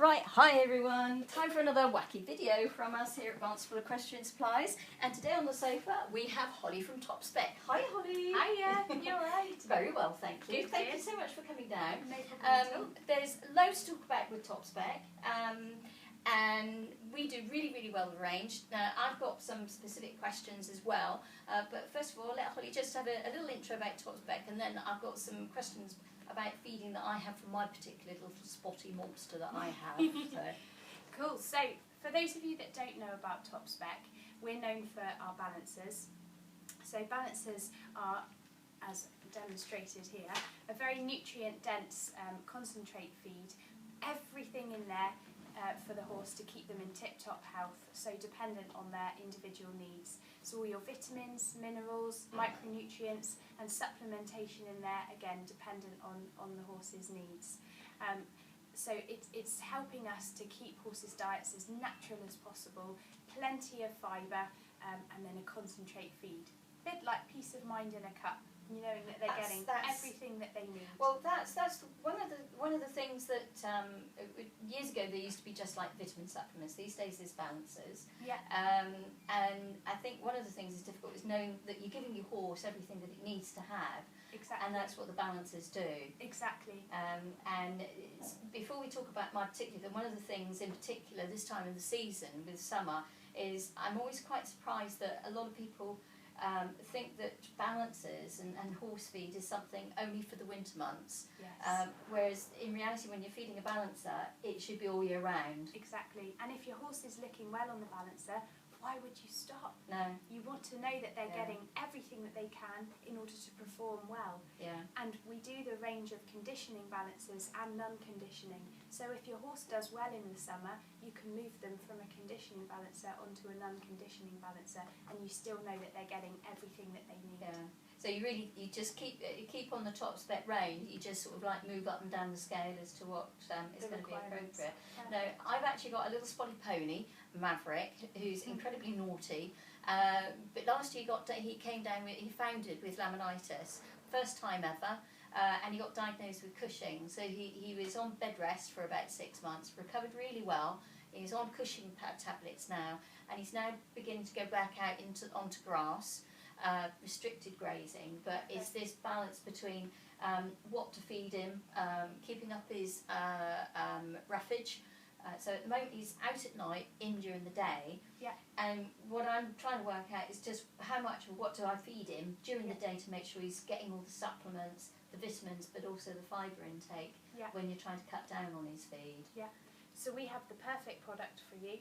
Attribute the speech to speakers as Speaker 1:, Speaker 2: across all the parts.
Speaker 1: Right, hi everyone. Time for another wacky video from us here at Barnstaple Equestrian Supplies. And today on the sofa we have Holly from TopSpec. Hi Holly.
Speaker 2: Hiya, you alright?
Speaker 1: Very well, thank you.
Speaker 2: Good,
Speaker 1: Thank you so much for coming down.
Speaker 2: No problem at all.
Speaker 1: There's loads to talk about with TopSpec. And we do really well arranged. Now I've got some specific questions as well. But first of all, let Holly just have a little intro about TopSpec, and then I've got some questions about feeding that I have from my particular little spotty monster that I have. So.
Speaker 2: Cool. So, for those of you that don't know about TopSpec, we're known for our balancers. So balancers are, as demonstrated here, a very nutrient-dense concentrate feed. Everything in there for the horse to keep them in tip-top health, so dependent on their individual needs. So all your vitamins, minerals, micronutrients and supplementation in there, again dependent on the horse's needs. So it's helping us to keep horses' diets as natural as possible, plenty of fibre and then a concentrate feed. A bit like peace of mind in a cup, knowing that they're getting everything that they need.
Speaker 1: Well, that's one of the things that years ago they used to be just like vitamin supplements. These days there's balancers.
Speaker 2: Yeah.
Speaker 1: And I think one of the things that's difficult is knowing that you're giving your horse everything that it needs to have.
Speaker 2: Exactly.
Speaker 1: And that's what the balancers do.
Speaker 2: Exactly.
Speaker 1: And before we talk about my particular, one of the things in particular this time of the season with summer is I'm always quite surprised that a lot of people think that balancers and horse feed is something only for the winter months.
Speaker 2: Yes.
Speaker 1: Whereas in reality, when you're feeding a balancer, it should be all year round.
Speaker 2: Exactly. And if your horse is looking well on the balancer, why would you stop?
Speaker 1: No.
Speaker 2: You want to know that they're getting everything that they can in order to perform well.
Speaker 1: Yeah.
Speaker 2: And we do the range of conditioning balancers and non-conditioning. So if your horse does well in the summer, you can move them from a conditioning balancer onto a non-conditioning balancer, and you still know that they're getting everything that they need.
Speaker 1: Yeah. So you just keep on the TopSpec range. You just sort of like move up and down the scale as to what is going to be appropriate. Now I've actually got a little spotty pony, Maverick, who's incredibly naughty. But last year he came down. He foundered with laminitis, first time ever, and he got diagnosed with Cushing. So he was on bed rest for about 6 months, recovered really well. He's on Cushing tablets now, and he's now beginning to go back out onto grass. Restricted grazing, but it's this balance between what to feed him, keeping up his roughage. So at the moment he's out at night, in during the day.
Speaker 2: Yeah.
Speaker 1: And what I'm trying to work out is just how much of what do I feed him during the day to make sure he's getting all the supplements, the vitamins, but also the fibre intake when you're trying to cut down on his feed.
Speaker 2: Yeah. So we have the perfect product for you,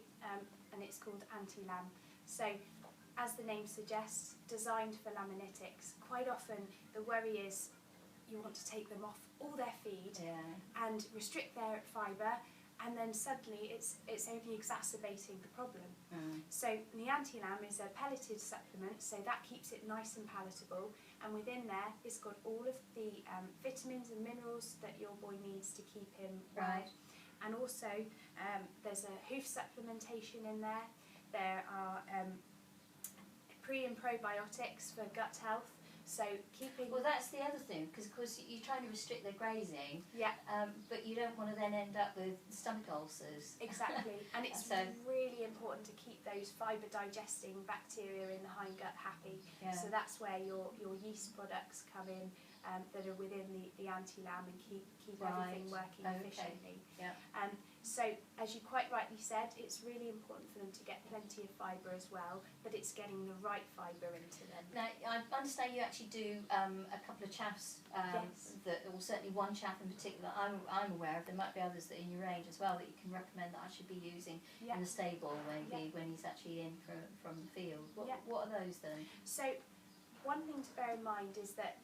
Speaker 2: and it's called Anti-Lam. So, as the name suggests, designed for laminitis. Quite often the worry is you want to take them off all their feed and restrict their fibre, and then suddenly it's only exacerbating the problem. So the Anti-Lam is a pelleted supplement, so that keeps it nice and palatable, and within there it's got all of the vitamins and minerals that your boy needs to keep him well. And also there's a hoof supplementation in there. There are pre and probiotics for gut health, so keeping...
Speaker 1: Well, that's the other thing, because of course you're trying to restrict their grazing, but you don't want to then end up with stomach ulcers.
Speaker 2: Exactly, and it's really important to keep those fibre digesting bacteria in the hindgut happy. So that's where your yeast products come in that are within the Anti-Lam and keep everything working efficiently. So, as you quite rightly said, it's really important for them to get plenty of fibre as well, but it's getting the right fibre into them.
Speaker 1: Now, I understand you actually do a couple of chaffs, or certainly one chaff in particular I'm aware of. There might be others that are in your range as well that you can recommend that I should be using in the stable maybe when he's actually in from the field. What are those then? So,
Speaker 2: one thing to bear in mind is that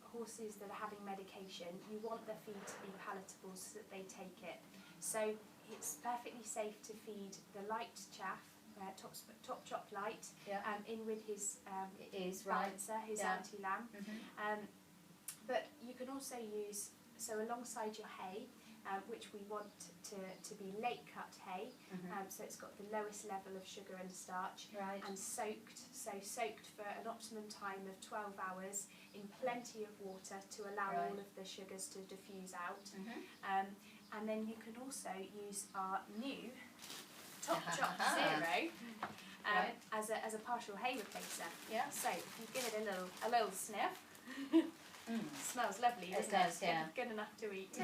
Speaker 2: horses that are having medication, you want their feed to be palatable so that they take it. So it's perfectly safe to feed the light chaff, Top Chop Light, in with his balancer, his Anti-Lam. But you can also use, so alongside your hay, which we want to be late cut hay, so it's got the lowest level of sugar and starch, and soaked for an optimum time of 12 hours in plenty of water to allow all of the sugars to diffuse out. and then you can also use our new Top Chop Zero as a partial hay replacer.
Speaker 1: Yeah.
Speaker 2: So if you give it a little sniff, smells lovely, doesn't it?
Speaker 1: Does, yeah.
Speaker 2: Good enough to eat.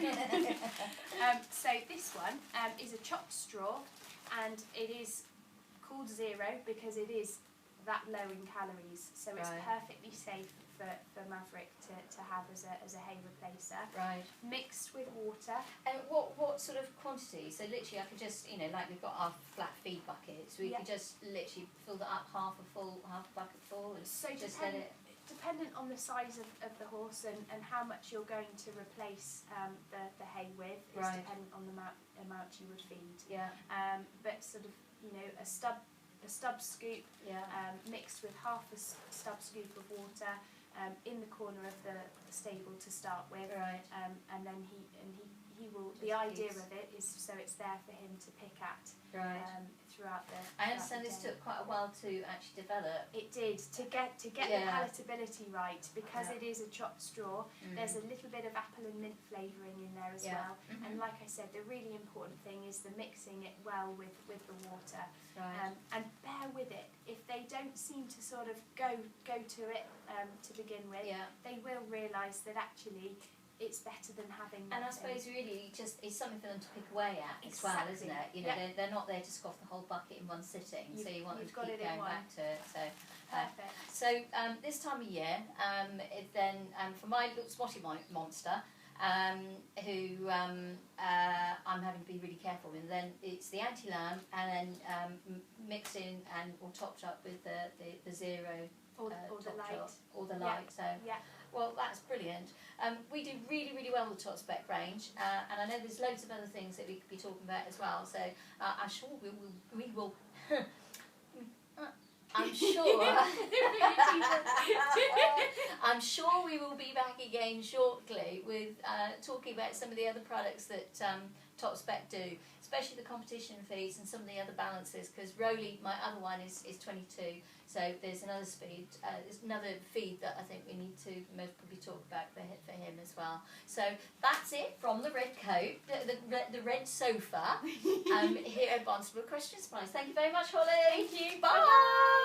Speaker 2: So this one is a chopped straw, and it is called Zero because it is that low in calories. So it's perfectly safe for Maverick to have as a hay replacer.
Speaker 1: Right.
Speaker 2: Mixed with water.
Speaker 1: And what sort of quantity? So literally I could just, like we've got our flat feed buckets, we could just literally fill that up half a bucket full, and
Speaker 2: so
Speaker 1: just let it...
Speaker 2: Dependent on the size of the horse and how much you're going to replace the hay with is dependent on the amount you would feed.
Speaker 1: Yeah.
Speaker 2: But sort of, a stub scoop mixed with half a stub scoop of water in the corner of the stable to start with.
Speaker 1: Right.
Speaker 2: And then he will. The idea of it is so it's there for him to pick at.
Speaker 1: Right.
Speaker 2: Throughout the.
Speaker 1: I understand this took quite a while to actually develop.
Speaker 2: It did to get the palatability right because it is a chopped straw. There's a little bit of apple and mint flavouring in there as well. And like I said, the really important thing is the mixing it well with the water.
Speaker 1: Right.
Speaker 2: And bear with it. If they don't seem to sort of go to it to begin with, they will realise that actually it's better than having
Speaker 1: and I
Speaker 2: nothing.
Speaker 1: suppose really just it's something for them to pick away at as well, isn't it? They're not there to scoff the whole bucket in one sitting, so you want them to keep going back to it. So
Speaker 2: perfect.
Speaker 1: So this time of year, for my little spotty monster, who I'm having to be really careful with, then it's the anti-lamb, and then mixed in or topped up with the Zero
Speaker 2: or the light.
Speaker 1: Or the light. So. Well, that's brilliant. We do really, really well with the TopSpec range, and I know there's loads of other things that we could be talking about as well. So I'm sure we will. I'm sure. I'm sure we will be back again shortly with talking about some of the other products that TopSpec do, especially the competition feeds and some of the other balances. Because Roly, my other one, is 22. So there's another there's another feed that I think we need to most probably talk about for him as well. So that's it from the red coat, the red sofa here at Barnstaple Equestrian Supplies. Thank you very much, Holly.
Speaker 2: Thank you.
Speaker 1: Bye. Bye-bye.